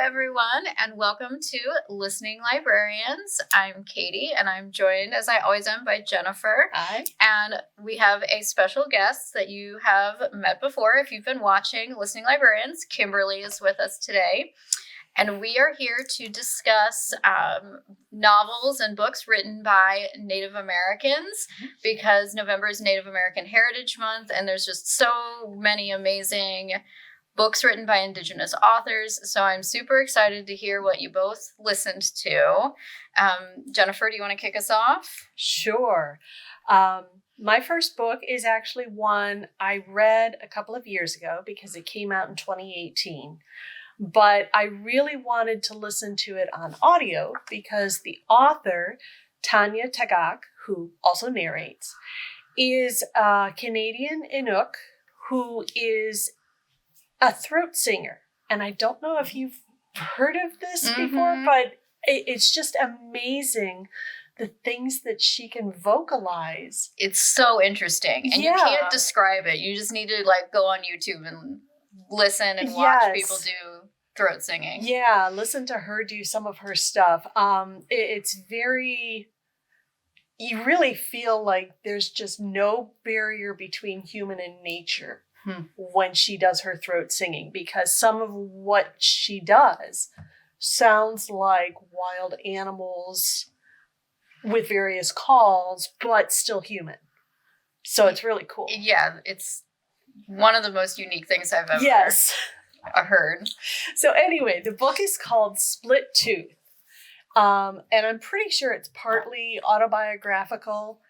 everyone, and welcome to Listening Librarians. I'm Katie, and I'm joined, as I always am, by Jennifer. Hi. And we have a special guest that you have met before if you've been watching Listening Librarians. Kimberly is with us today. And we are here to discuss novels and books written by Native Americans, because November is Native American Heritage Month, and there's just so many amazing books written by Indigenous authors. So I'm super excited to hear what you both listened to. Jennifer, do you want to kick us off? Sure. My first book is actually one I read a couple of years ago because it came out in 2018. But I really wanted to listen to it on audio because the author, Tanya Tagaq, who also narrates, is a Canadian Inuk who is a throat singer. And I don't know if you've heard of this before, but it's just amazing the things that she can vocalize. It's so interesting. And you can't describe it. You just need to go on YouTube and listen and watch people do throat singing. Yeah, listen to her do some of her stuff. It's very... You really feel like there's just no barrier between human and nature when she does her throat singing, because some of what she does sounds like wild animals with various calls, but still human. So it's really cool. Yeah, it's one of the most unique things I've ever heard. So anyway, the book is called Split Tooth. And I'm pretty sure it's partly autobiographical.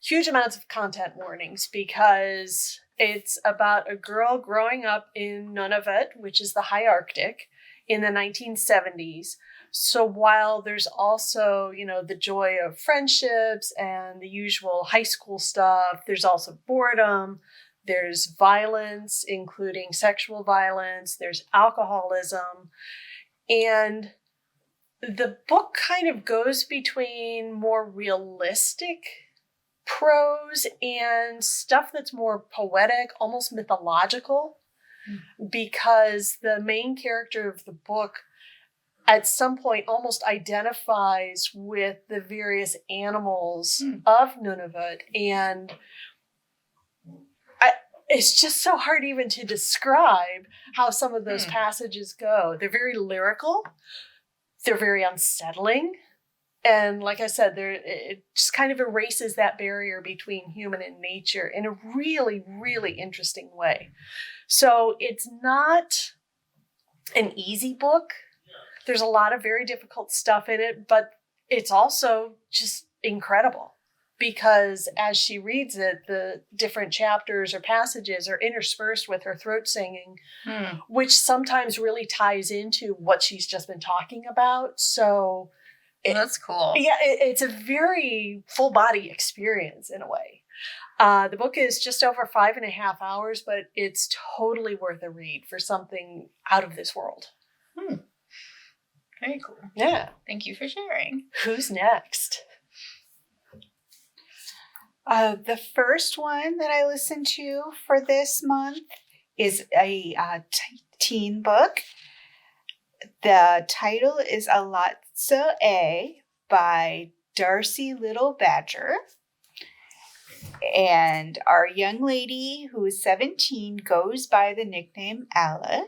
Huge amounts of content warnings because it's about a girl growing up in Nunavut, which is the high Arctic, in the 1970s. So while there's also, the joy of friendships and the usual high school stuff, there's also boredom, there's violence, including sexual violence, there's alcoholism, and the book kind of goes between more realistic prose and stuff that's more poetic, almost mythological, because the main character of the book at some point almost identifies with the various animals of Nunavut. And it's just so hard even to describe how some of those passages go. They're very lyrical. They're very unsettling. And like I said, it just kind of erases that barrier between human and nature in a really, really interesting way. So it's not an easy book. There's a lot of very difficult stuff in it, but it's also just incredible because as she reads it, the different chapters or passages are interspersed with her throat singing, which sometimes really ties into what she's just been talking about. So that's cool. Yeah, it's a very full body experience in a way. The book is just over 5.5 hours, but it's totally worth a read for something out of this world. Very cool. Yeah. Thank you for sharing. Who's next? The first one that I listened to for this month is a teen book. The title is Elatsoe by Darcie Little Badger. And our young lady, who is 17, goes by the nickname Alla.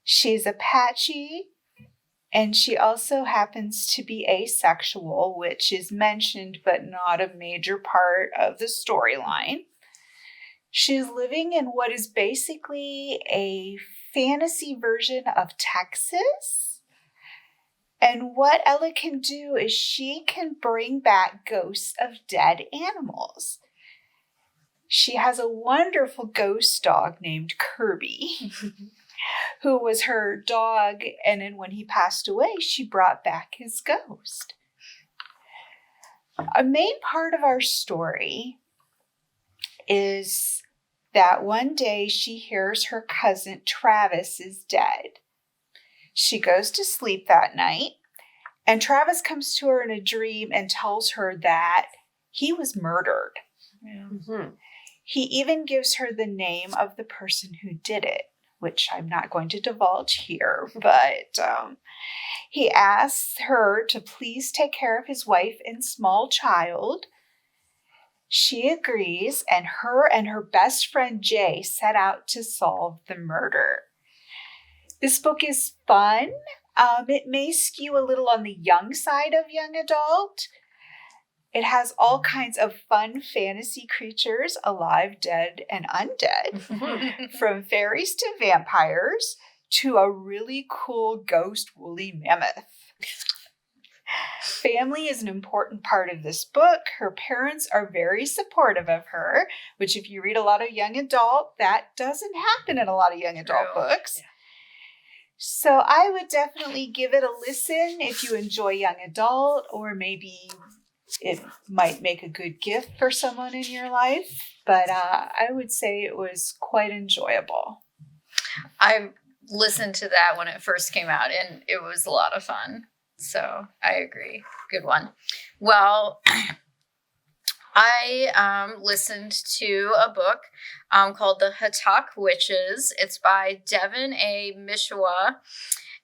She's Apache, and she also happens to be asexual, which is mentioned but not a major part of the storyline. She's living in what is basically a fantasy version of Texas. And what Ella can do is she can bring back ghosts of dead animals. She has a wonderful ghost dog named Kirby, who was her dog, and then when he passed away, she brought back his ghost. A main part of our story is that one day she hears her cousin Travis is dead. She goes to sleep that night, and Travis comes to her in a dream and tells her that he was murdered. Yeah. He even gives her the name of the person who did it. which I'm not going to divulge here, but he asks her to please take care of his wife and small child. She agrees, and her best friend Jay set out to solve the murder. This book is fun. It may skew a little on the young side of young adult. It has all kinds of fun fantasy creatures, alive, dead, and undead, from fairies to vampires to a really cool ghost woolly mammoth. Family is an important part of this book. Her parents are very supportive of her, which if you read a lot of young adult, that doesn't happen in a lot of young adult books. Yeah. So I would definitely give it a listen if you enjoy young adult, or maybe it might make a good gift for someone in your life. But I would say it was quite enjoyable. I listened to that when it first came out, and it was a lot of fun. So I agree. Good one. Well, I listened to a book called The Hatak Witches. It's by Devon A. Mihesuah,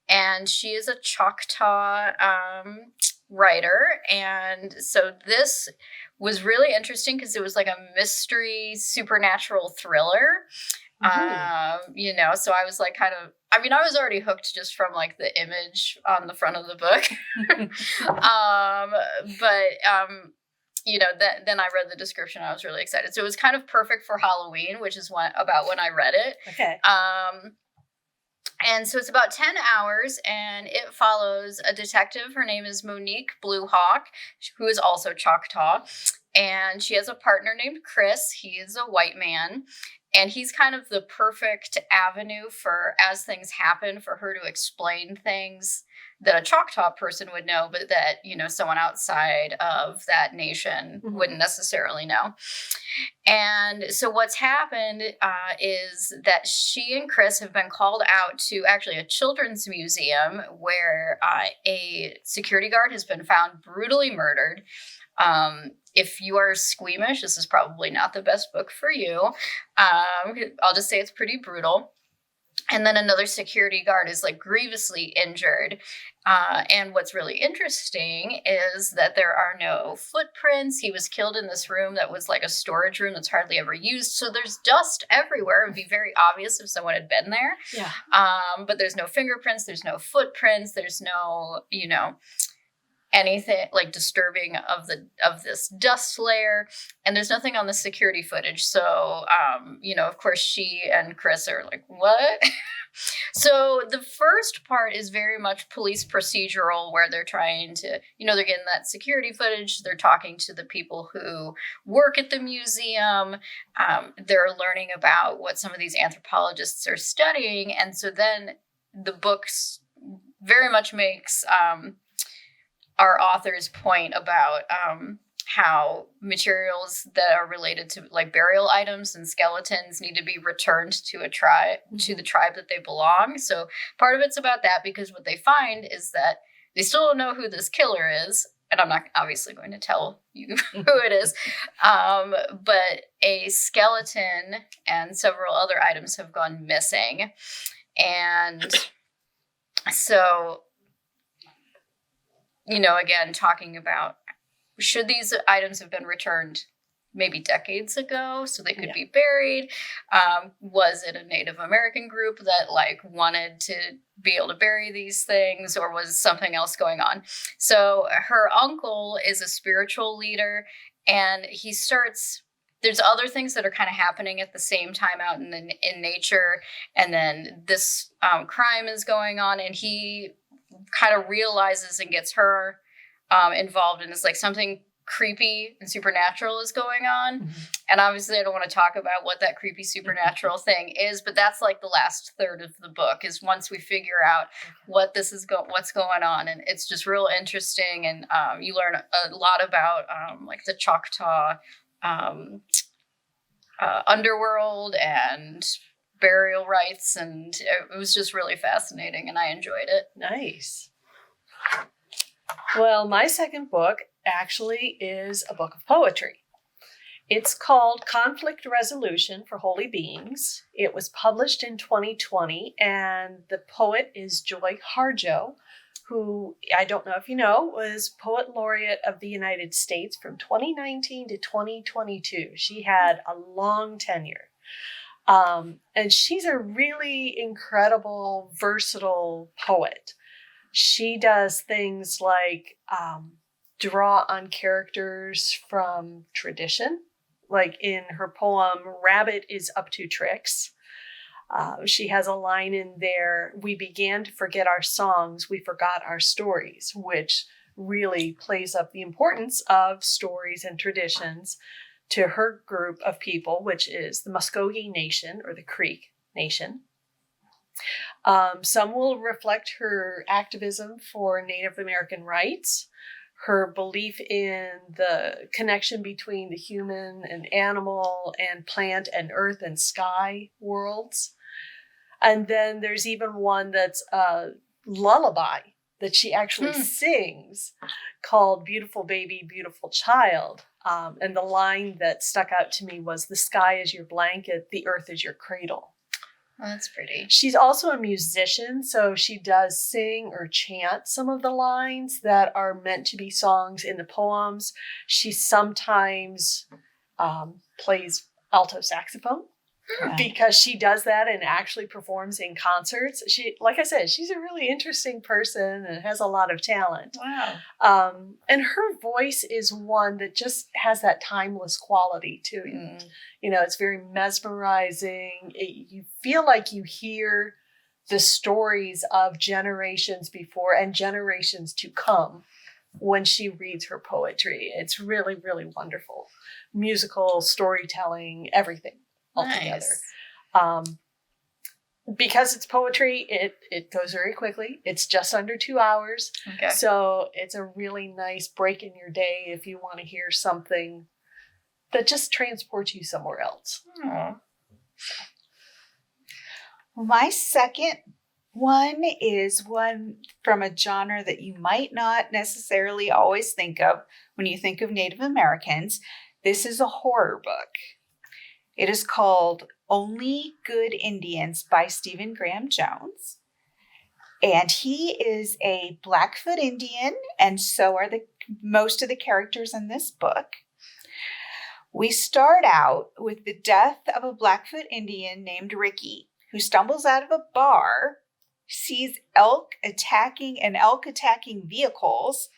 and she is a Choctaw writer. And so this was really interesting because it was like a mystery supernatural thriller. So I was like I was already hooked just from like the image on the front of the book. Then I read the description. I was really excited. So it was kind of perfect for Halloween, which is about when I read it. Okay. And so it's about 10 hours, and it follows a detective. Her name is Monique Bluehawk, who is also Choctaw. And she has a partner named Chris. He is a white man. And he's kind of the perfect avenue for, as things happen, for her to explain things that a Choctaw person would know, but that, someone outside of that nation wouldn't necessarily know. And so what's happened is that she and Chris have been called out to actually a children's museum where a security guard has been found brutally murdered. If you are squeamish, this is probably not the best book for you. I'll just say it's pretty brutal. And then another security guard is like grievously injured. And what's really interesting is that there are no footprints. He was killed in this room that was like a storage room that's hardly ever used. So there's dust everywhere. It would be very obvious if someone had been there. Yeah. But there's no fingerprints. There's no footprints. There's no, anything like disturbing of this dust layer, and there's nothing on the security footage. So of course she and Chris are like, what? So the first part is very much police procedural, where they're trying to, they're getting that security footage, they're talking to the people who work at the museum, they're learning about what some of these anthropologists are studying. And so then the books very much makes our author's point about how materials that are related to like burial items and skeletons need to be returned to a tribe, to the tribe that they belong. So part of it's about that, because what they find is that they still don't know who this killer is. And I'm not obviously going to tell you who it is. But a skeleton and several other items have gone missing. And so, again, talking about, should these items have been returned maybe decades ago so they could be buried? Was it a Native American group that wanted to be able to bury these things, or was something else going on? So her uncle is a spiritual leader, and there's other things that are kind of happening at the same time out in nature. And then this crime is going on, and he kind of realizes and gets her involved, and it's like something creepy and supernatural is going on. And obviously I don't want to talk about what that creepy supernatural thing is, but that's like the last third of the book, is once we figure out what's going on. And it's just real interesting, and you learn a lot about like the Choctaw underworld and burial rites, and it was just really fascinating, and I enjoyed it. Nice. Well, my second book actually is a book of poetry. It's called Conflict Resolution for Holy Beings. It was published in 2020, and the poet is Joy Harjo, who, I don't know if you know, was Poet Laureate of the United States from 2019 to 2022. She had a long tenure. And she's a really incredible, versatile poet. She does things like draw on characters from tradition. Like in her poem, Rabbit is Up to Tricks. She has a line in there, we began to forget our songs, we forgot our stories, which really plays up the importance of stories and traditions to her group of people, which is the Muscogee Nation or the Creek Nation. Some will reflect her activism for Native American rights, her belief in the connection between the human and animal and plant and earth and sky worlds. And then there's even one that's a lullaby that she actually sings called Beautiful Baby, Beautiful Child. And the line that stuck out to me was, the sky is your blanket, the earth is your cradle. Oh, that's pretty. She's also a musician, so she does sing or chant some of the lines that are meant to be songs in the poems. She sometimes plays alto saxophone because she does that and actually performs in concerts. She, like I said, she's a really interesting person and has a lot of talent. Wow. And her voice is one that just has that timeless quality to it. You know, it's very mesmerizing. You feel like you hear the stories of generations before and generations to come when she reads her poetry. It's really, really wonderful. Musical, storytelling, everything altogether. Nice. Because it's poetry, it goes very quickly. It's just under 2 hours. Okay. So it's a really nice break in your day if you want to hear something that just transports you somewhere else. Oh. My second one is one from a genre that you might not necessarily always think of when you think of Native Americans. This is a horror book. It is called Only Good Indians by Stephen Graham Jones. And he is a Blackfoot Indian, and so are most of the characters in this book. We start out with the death of a Blackfoot Indian named Ricky, who stumbles out of a bar, sees elk attacking vehicles.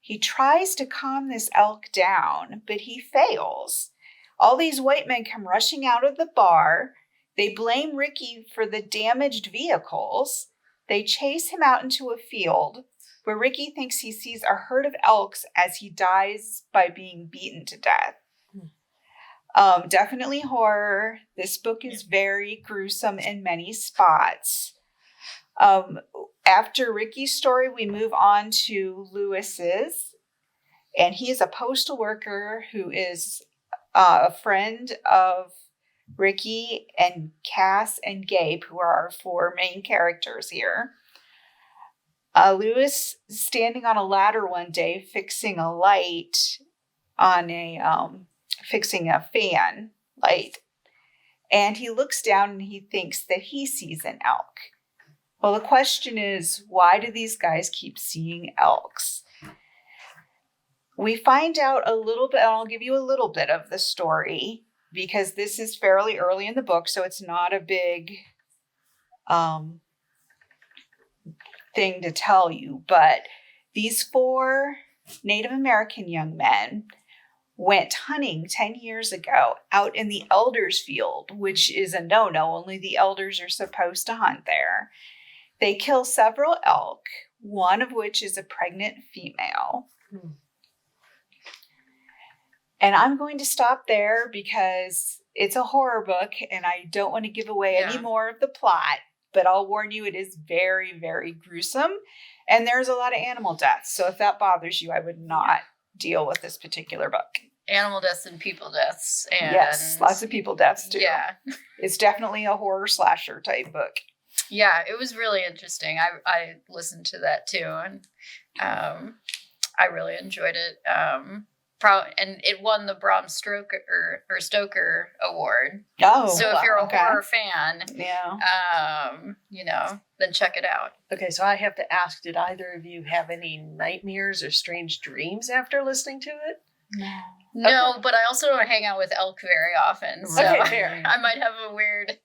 He tries to calm this elk down, but he fails. All these white men come rushing out of the bar. They blame Ricky for the damaged vehicles. They chase him out into a field where Ricky thinks he sees a herd of elks as he dies by being beaten to death. Definitely horror. This book is very gruesome in many spots. After Ricky's story, we move on to Lewis's, and he is a postal worker who is a friend of Ricky and Cass and Gabe, who are our four main characters here. Lewis is standing on a ladder one day fixing a light on fixing a fan light. And he looks down and he thinks that he sees an elk. Well, the question is, why do these guys keep seeing elks? We find out a little bit, and I'll give you a little bit of the story, because this is fairly early in the book, so it's not a big thing to tell you. But these four Native American young men went hunting 10 years ago out in the elders' field, which is a no-no. Only the elders are supposed to hunt there. They kill several elk, one of which is a pregnant female. And I'm going to stop there because it's a horror book and I don't want to give away any more of the plot. But I'll warn you, it is very, very gruesome. And there's a lot of animal deaths. So if that bothers you, I would not deal with this particular book. Animal deaths and people deaths. And yes, lots of people deaths too. Yeah. It's definitely a horror slasher type book. Yeah, it was really interesting. I listened to that too, and I really enjoyed it. and it won the Bram Stoker Award. Oh, So if you're a okay. horror fan, Yeah. then check it out. Okay, so I have to ask, did either of you have any nightmares or strange dreams after listening to it? No, but I also don't hang out with elk very often. So Okay, fair. I might have a weird,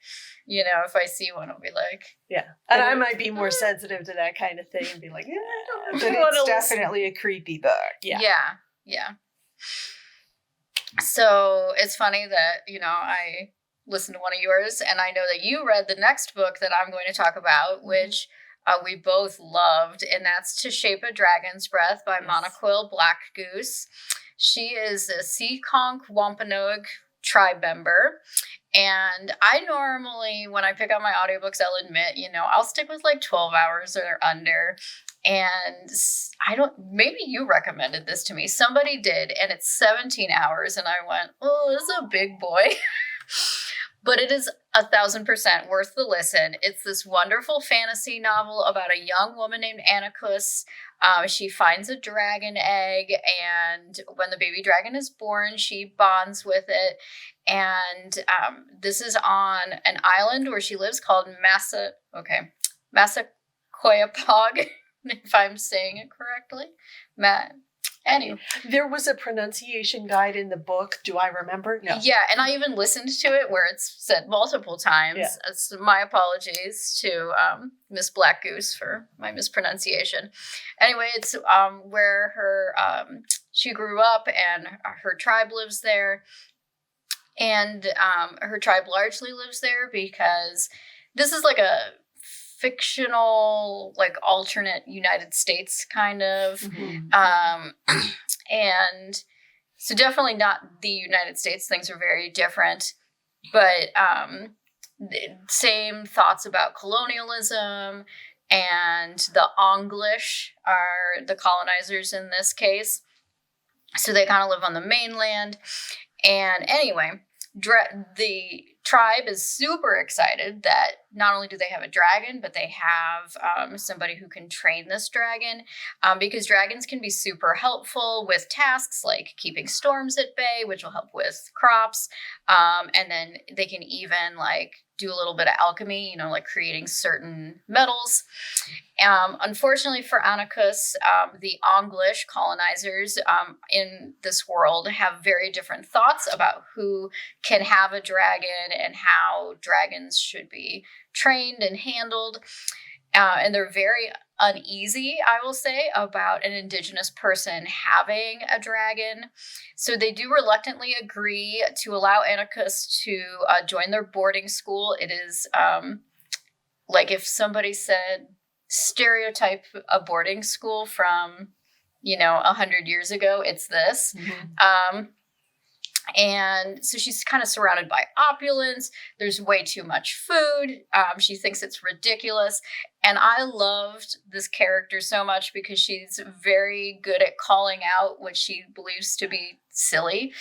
if I see one, I'll be like, Yeah. And I might be more sensitive to that kind of thing and be like, I don't But know. it's definitely a creepy book. Yeah. Yeah. So it's funny that, I listened to one of yours, and I know that you read the next book that I'm going to talk about, which we both loved, and that's To Shape a Dragon's Breath by Moniquill Blackgoose. She is a Seaconke Wampanoag tribe member. And I normally, when I pick out my audiobooks, I'll admit, I'll stick with like 12 hours or under. And maybe you recommended this to me. Somebody did, and it's 17 hours. And I went, oh, this is a big boy. But it is 1,000% worth the listen. It's this wonderful fantasy novel about a young woman named Anarchus. She finds a dragon egg, and when the baby dragon is born, she bonds with it. And this is on an island where she lives called Muscogee, if I'm saying it correctly. Anyway. There was a pronunciation guide in the book. Do I remember? No. Yeah, and I even listened to it where it's said multiple times. Yeah. So my apologies to Miss Blackgoose for my mispronunciation. Anyway, it's where she grew up, and her tribe lives there. And her tribe largely lives there because this is like a fictional, like alternate United States kind of. And so definitely not the United States. Things are very different, but same thoughts about colonialism, and the English are the colonizers in this case. So they kind of live on the mainland. And anyway, the tribe is super excited that not only do they have a dragon, but they have somebody who can train this dragon, because dragons can be super helpful with tasks like keeping storms at bay, which will help with crops. And then they can even do a little bit of alchemy, like creating certain metals. Unfortunately for Anarchus, the English colonizers in this world have very different thoughts about who can have a dragon and how dragons should be trained and handled. And they're very uneasy, I will say, about an Indigenous person having a dragon. So they do reluctantly agree to allow Anarchus to join their boarding school. It is like if somebody said, stereotype a boarding school from, 100 years ago, it's this. And so she's kind of surrounded by opulence. There's way too much food. She thinks it's ridiculous. And I loved this character so much because she's very good at calling out what she believes to be silly.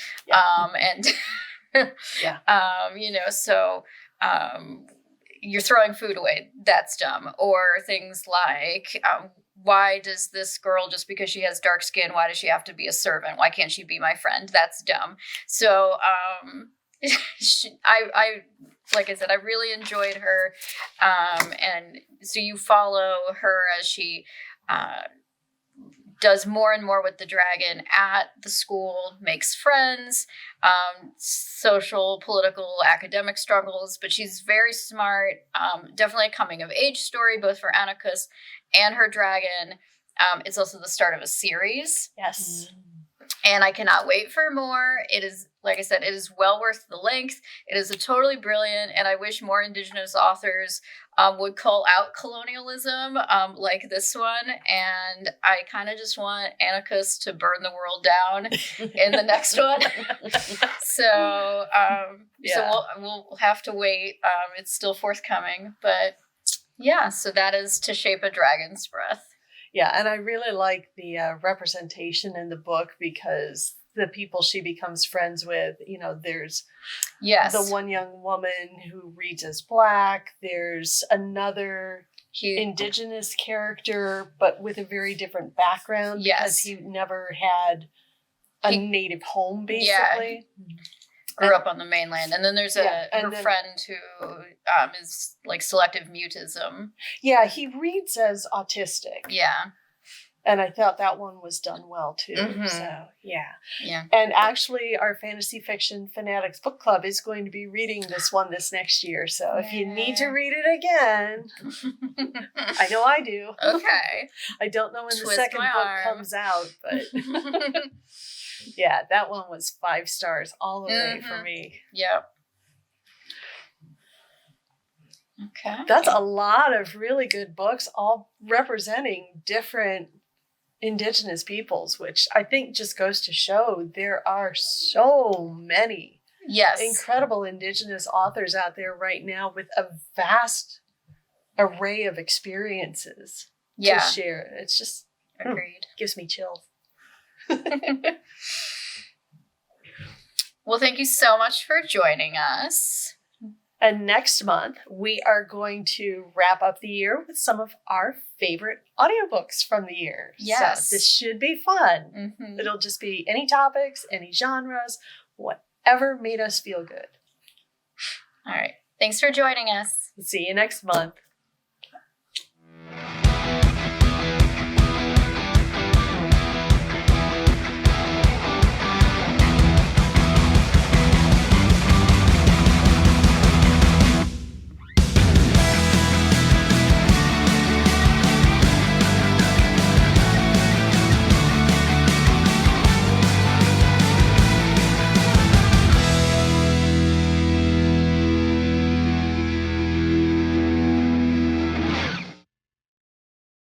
You're throwing food away. That's dumb. Or things like, why does this girl, just because she has dark skin, why does she have to be a servant? Why can't she be my friend? That's dumb. So, like I said, I really enjoyed her. And so you follow her as she, does more and more with the dragon at the school, makes friends, social, political, academic struggles, but she's very smart. Definitely a coming of age story, both for Anarchus and her dragon. It's also the start of a series. Yes. And I cannot wait for more. It is, like I said, it is well worth the length. It is a totally brilliant, and I wish more Indigenous authors would call out colonialism like this one. And I kind of just want Anarchus to burn the world down in the next one. So we'll have to wait. It's still forthcoming, but yeah. So that is To Shape a Dragon's Breath. Yeah, and I really like the representation in the book because the people she becomes friends with, there's the one young woman who reads as Black. There's another Indigenous character, but with a very different background because he never had a native home, Yeah. basically. Grew up on the mainland, and then there's her then, friend who is like selective mutism. Yeah, he reads as autistic. Yeah. And I thought that one was done well too. Mhm. So yeah. Yeah. And actually, our Fantasy Fiction Fanatics book club is going to be reading this one this next year. So if you need to read it again, I know I do. Okay. I don't know when Twist the second my book arm. comes out, but yeah, that one was 5 stars all the way for me. Yep. Okay. That's a lot of really good books, all representing different Indigenous peoples, which I think just goes to show there are so many incredible Indigenous authors out there right now with a vast array of experiences to share. It's just agreed. Gives me chills. Well, thank you so much for joining us. And next month, we are going to wrap up the year with some of our favorite audiobooks from the year. Yes. So this should be fun. Mm-hmm. It'll just be any topics, any genres, whatever made us feel good. All right. Thanks for joining us. See you next month.